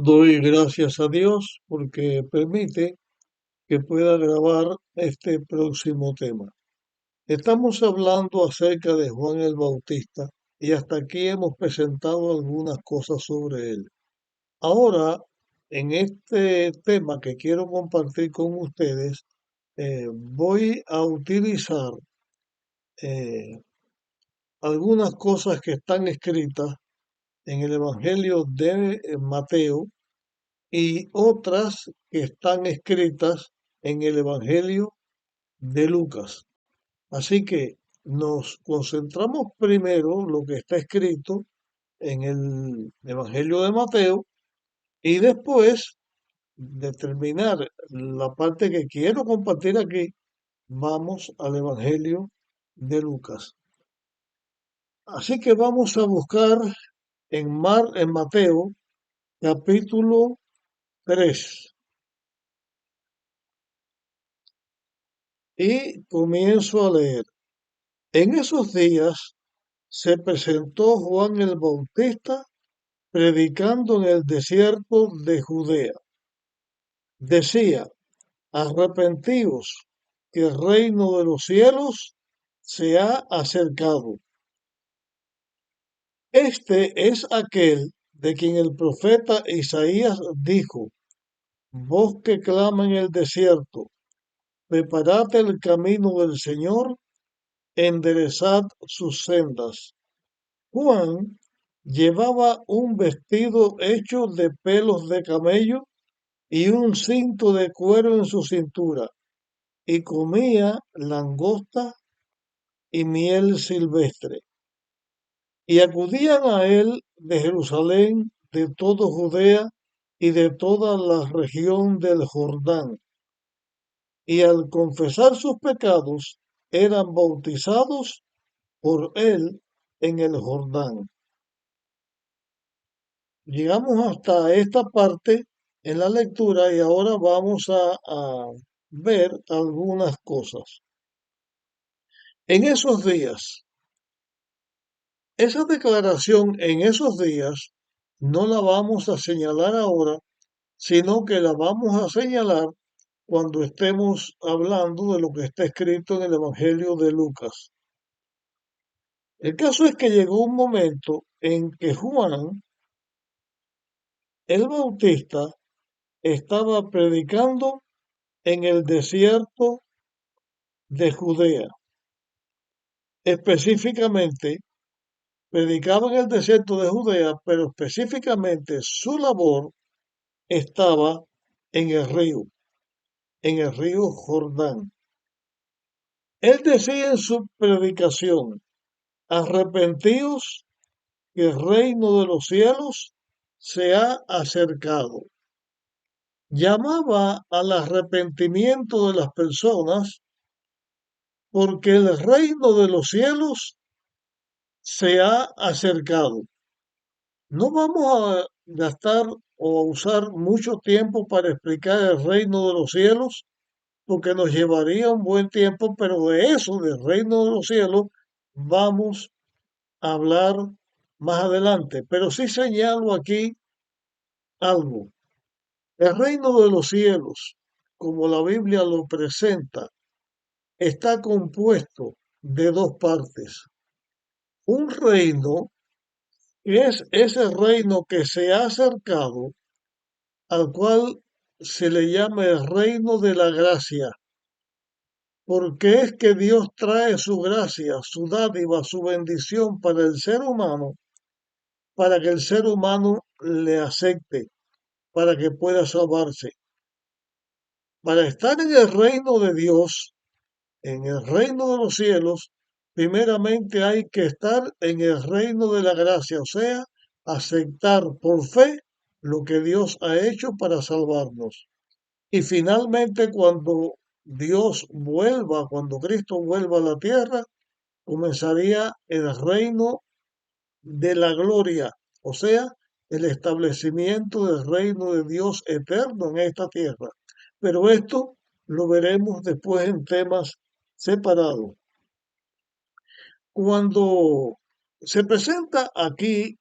Doy gracias a Dios porque permite que pueda grabar este próximo tema. Estamos hablando acerca de Juan el Bautista y hasta aquí hemos presentado algunas cosas sobre él. Ahora, en este tema que quiero compartir con ustedes, voy a utilizar eh, algunas cosas que están escritas en el Evangelio de Mateo y otras que están escritas en el Evangelio de Lucas. Así que nos concentramos primero lo que está escrito en el Evangelio de Mateo y después de terminar la parte que quiero compartir aquí, vamos al Evangelio de Lucas. Así que vamos a buscar en Mateo capítulo 3 y comienzo a leer. En esos días se presentó Juan el Bautista predicando en el desierto de Judea. Decía, arrepentíos, que el reino de los cielos se ha acercado. Este es aquel de quien el profeta Isaías dijo, voz que clama en el desierto, preparad el camino del Señor, enderezad sus sendas. Juan llevaba un vestido hecho de pelos de camello y un cinto de cuero en su cintura, y comía langosta y miel silvestre. Y acudían a él de Jerusalén, de toda Judea y de toda la región del Jordán, y al confesar sus pecados eran bautizados por él en el Jordán. Llegamos hasta esta parte en la lectura y ahora vamos a ver algunas cosas. En esos días, esa declaración en esos días no la vamos a señalar ahora, sino que la vamos a señalar cuando estemos hablando de lo que está escrito en el Evangelio de Lucas. El caso es que llegó un momento en que Juan el Bautista estaba predicando en el desierto de Judea. Específicamente, predicaba en el desierto de Judea, pero específicamente su labor estaba en el río Jordán. Él decía en su predicación, arrepentíos, que el reino de los cielos se ha acercado. Llamaba al arrepentimiento de las personas porque el reino de los cielos se ha acercado. No vamos a gastar o a usar mucho tiempo para explicar el reino de los cielos, porque nos llevaría un buen tiempo, pero de eso, del reino de los cielos, vamos a hablar más adelante. Pero sí señalo aquí algo. El reino de los cielos, como la Biblia lo presenta, está compuesto de dos partes. Un reino que es ese reino que se ha acercado, al cual se le llama el reino de la gracia, porque es que Dios trae su gracia, su dádiva, su bendición para el ser humano, para que el ser humano le acepte, para que pueda salvarse. Para estar en el reino de Dios, en el reino de los cielos, primeramente hay que estar en el reino de la gracia, o sea, aceptar por fe lo que Dios ha hecho para salvarnos. Y finalmente, cuando Dios vuelva, cuando Cristo vuelva a la tierra, comenzaría el reino de la gloria, o sea, el establecimiento del reino de Dios eterno en esta tierra. Pero esto lo veremos después en temas separados. Cuando se presenta aquí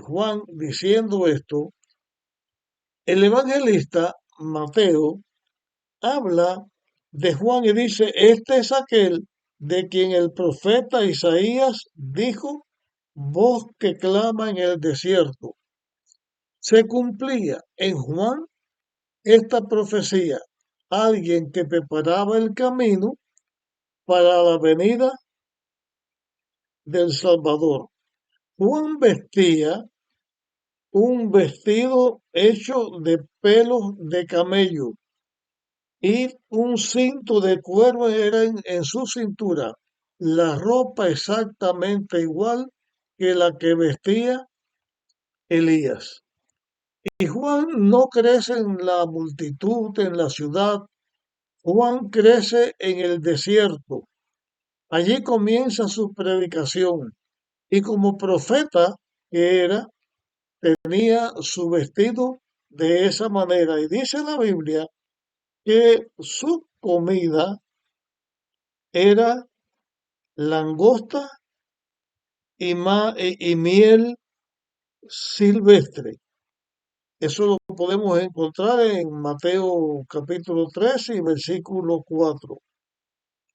Juan diciendo esto, El evangelista Mateo habla de Juan y dice, este es aquel de quien el profeta Isaías dijo, voz que clama en el desierto. Se cumplía en Juan esta profecía, alguien que preparaba el camino para la venida del Salvador. Juan vestía un vestido hecho de pelos de camello y un cinto de cuero era en su cintura, la ropa exactamente igual que la que vestía Elías. Y Juan no crece en la multitud, en la ciudad, Juan crece en el desierto. Allí comienza su predicación y como profeta que era, tenía su vestido de esa manera. Y dice la Biblia que su comida era langosta y miel silvestre. Eso lo podemos encontrar en Mateo capítulo 13 y versículo 4.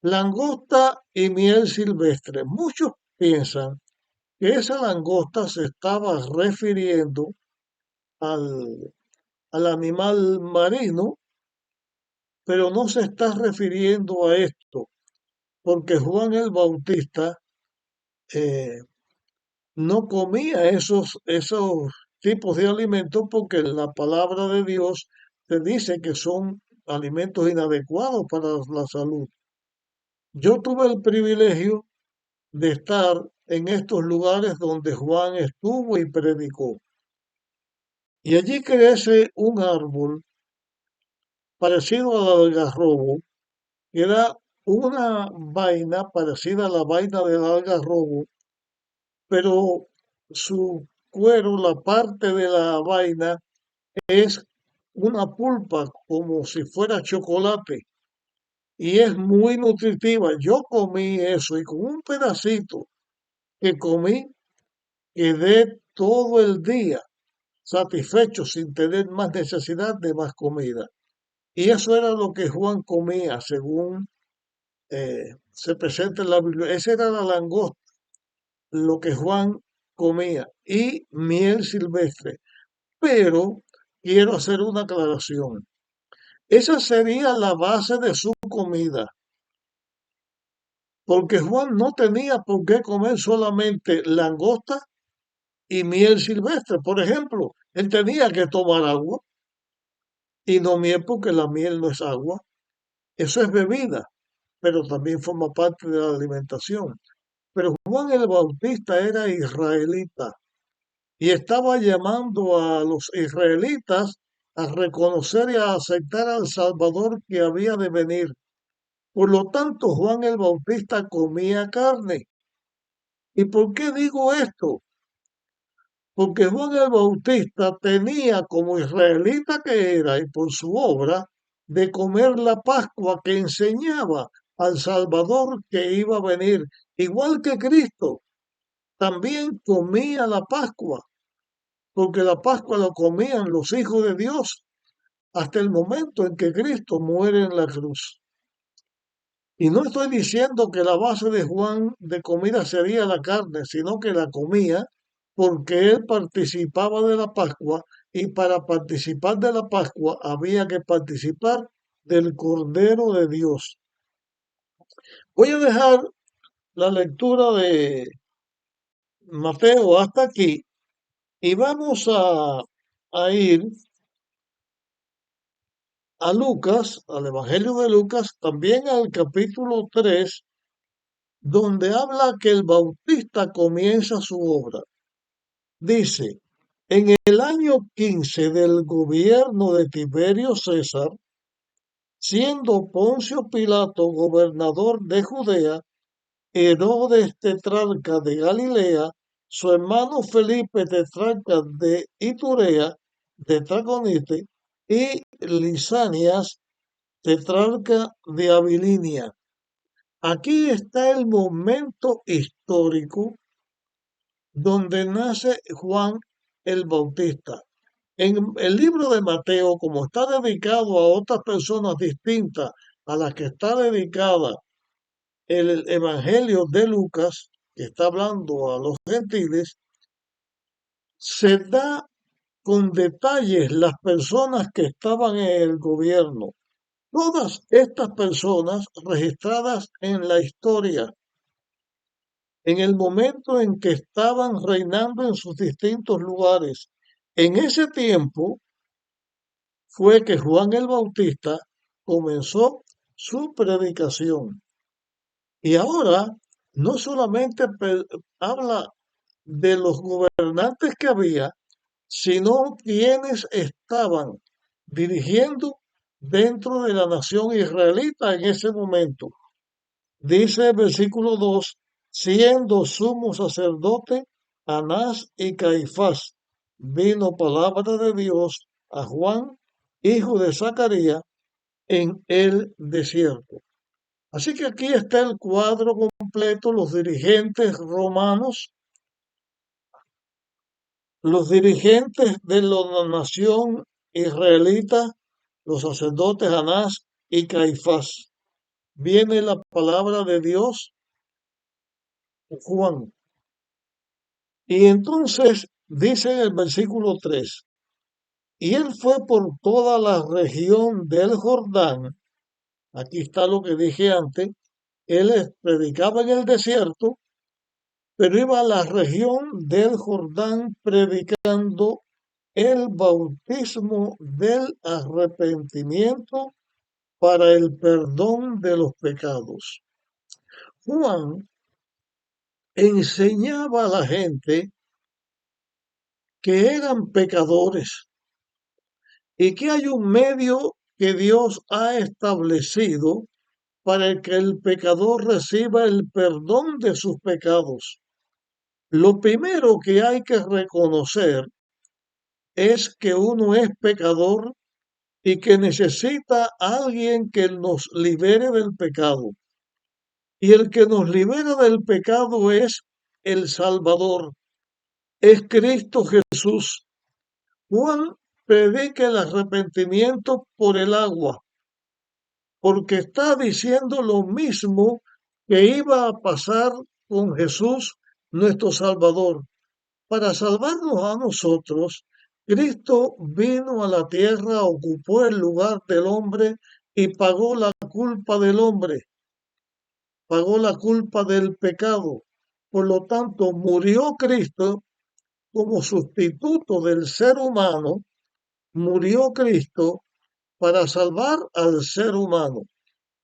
Langosta y miel silvestre. Muchos piensan que esa langosta se estaba refiriendo al, al animal marino, pero no se está refiriendo a esto, porque Juan el Bautista eh, no comía esos tipos de alimentos porque la palabra de Dios te dice que son alimentos inadecuados para la salud. Yo tuve el privilegio de estar en estos lugares donde Juan estuvo y predicó. Y allí crece un árbol parecido al algarrobo, que era una vaina parecida a la vaina del algarrobo, pero su cuero, la parte de la vaina, es una pulpa como si fuera chocolate y es muy nutritiva. Yo comí eso y con un pedacito que comí quedé todo el día satisfecho sin tener más necesidad de más comida. Y eso era lo que Juan comía, según se presenta en la Biblia. Esa era la langosta, lo que Juan comía, y miel silvestre. Pero quiero hacer una aclaración. Esa sería la base de su comida, porque Juan no tenía por qué comer solamente langosta y miel silvestre. Por ejemplo, él tenía que tomar agua y no miel porque la miel no es agua. Eso es bebida, pero también forma parte de la alimentación. Pero Juan el Bautista era israelita y estaba llamando a los israelitas a reconocer y a aceptar al Salvador que había de venir. Por lo tanto, Juan el Bautista comía carne. ¿Y por qué digo esto? Porque Juan el Bautista tenía como israelita que era y por su obra de comer la Pascua que enseñaba al Salvador que iba a venir, igual que Cristo. También comía la Pascua, porque la Pascua lo comían los hijos de Dios hasta el momento en que Cristo muere en la cruz. Y no estoy diciendo que la base de Juan de comida sería la carne, sino que la comía porque él participaba de la Pascua y para participar de la Pascua había que participar del Cordero de Dios. Voy a dejar la lectura de Mateo hasta aquí y vamos a ir a Lucas, al Evangelio de Lucas, también al capítulo 3, donde habla que el Bautista comienza su obra. Dice, en el año 15 del gobierno de Tiberio César, siendo Poncio Pilato gobernador de Judea, Herodes tetrarca de Galilea, su hermano Felipe tetrarca de Iturea, de Traconite, y Lisanias tetrarca de Abilinia. Aquí está el momento histórico donde nace Juan el Bautista. En el libro de Mateo, como está dedicado a otras personas distintas a las que está dedicada el Evangelio de Lucas, que está hablando a los gentiles, se da con detalles las personas que estaban en el gobierno. Todas estas personas registradas en la historia, en el momento en que estaban reinando en sus distintos lugares. En ese tiempo fue que Juan el Bautista comenzó su predicación. Y ahora no solamente habla de los gobernantes que había, sino quienes estaban dirigiendo dentro de la nación israelita en ese momento. Dice el versículo 2, siendo sumo sacerdote Anás y Caifás, vino palabra de Dios a Juan, hijo de Zacarías, en el desierto. Así que aquí está el cuadro completo, los dirigentes romanos, los dirigentes de la nación israelita, los sacerdotes Anás y Caifás. Viene la palabra de Dios, Juan. Y entonces dice en el versículo 3, y él fue por toda la región del Jordán. Aquí está lo que dije antes. Él predicaba en el desierto, pero iba a la región del Jordán predicando el bautismo del arrepentimiento para el perdón de los pecados. Juan enseñaba a la gente que eran pecadores y que hay un medio que Dios ha establecido para que el pecador reciba el perdón de sus pecados. Lo primero que hay que reconocer es que uno es pecador y que necesita a alguien que nos libere del pecado. Y el que nos libera del pecado es el Salvador, es Cristo Jesús. Juan predica el arrepentimiento por el agua, porque está diciendo lo mismo que iba a pasar con Jesús, nuestro Salvador. Para salvarnos a nosotros, Cristo vino a la tierra, ocupó el lugar del hombre y pagó la culpa del hombre, pagó la culpa del pecado. Por lo tanto, murió Cristo como sustituto del ser humano, murió Cristo para salvar al ser humano.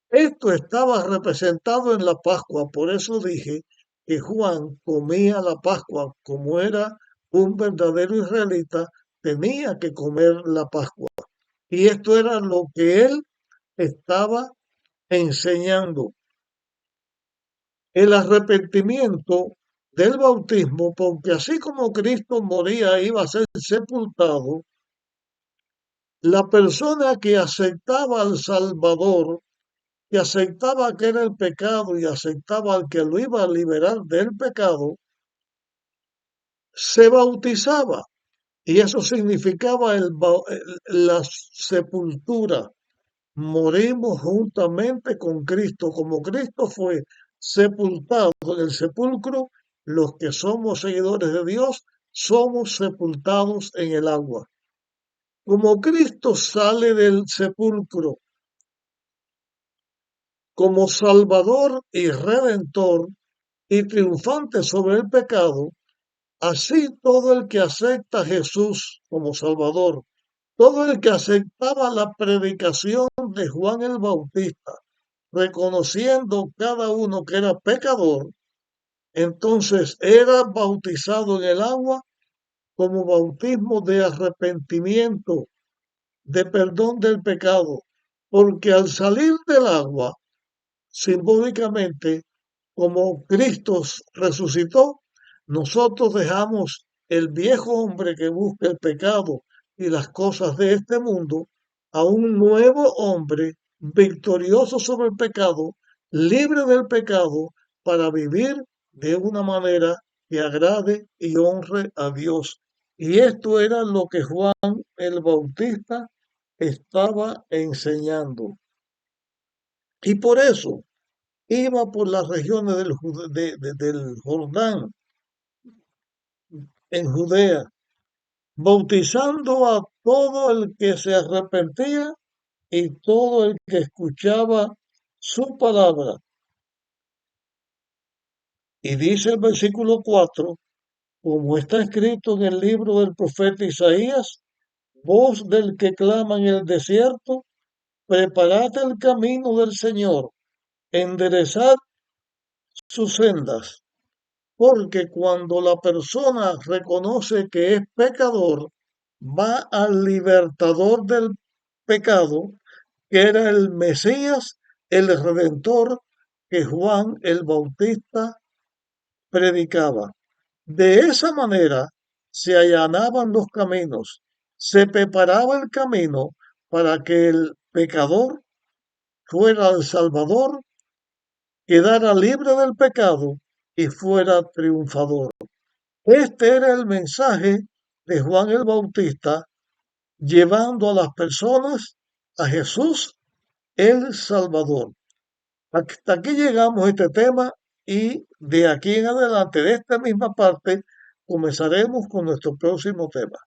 Esto estaba representado en la Pascua, por eso dije que Juan comía la Pascua, como era un verdadero israelita, tenía que comer la Pascua. Y esto era lo que él estaba enseñando. El arrepentimiento del bautismo, porque así como Cristo moría e iba a ser sepultado, la persona que aceptaba al Salvador, que aceptaba que era el pecado y aceptaba al que lo iba a liberar del pecado, se bautizaba. Y eso significaba la sepultura. Morimos juntamente con Cristo. Como Cristo fue sepultado en el sepulcro, los que somos seguidores de Dios somos sepultados en el agua. Como Cristo sale del sepulcro como Salvador y Redentor y triunfante sobre el pecado, así todo el que acepta a Jesús como Salvador, todo el que aceptaba la predicación de Juan el Bautista, reconociendo cada uno que era pecador, entonces era bautizado en el agua como bautismo de arrepentimiento, de perdón del pecado, porque al salir del agua, simbólicamente, como Cristo resucitó, nosotros dejamos el viejo hombre que busca el pecado y las cosas de este mundo a un nuevo hombre victorioso sobre el pecado, libre del pecado, para vivir de una manera que agrade y honre a Dios. Y esto era lo que Juan el Bautista estaba enseñando. Y por eso iba por las regiones del Jordán, en Judea, bautizando a todo el que se arrepentía y todo el que escuchaba su palabra. Y dice el versículo 4, como está escrito en el libro del profeta Isaías, voz del que clama en el desierto, preparad el camino del Señor, enderezad sus sendas, porque cuando la persona reconoce que es pecador, va al libertador del pecado, que era el Mesías, el Redentor que Juan el Bautista predicaba. De esa manera se allanaban los caminos, se preparaba el camino para que el pecador fuera el Salvador, quedara libre del pecado y fuera triunfador. Este era el mensaje de Juan el Bautista, llevando a las personas a Jesús el Salvador. Hasta aquí llegamos a este tema y de aquí en adelante, de esta misma parte, comenzaremos con nuestro próximo tema.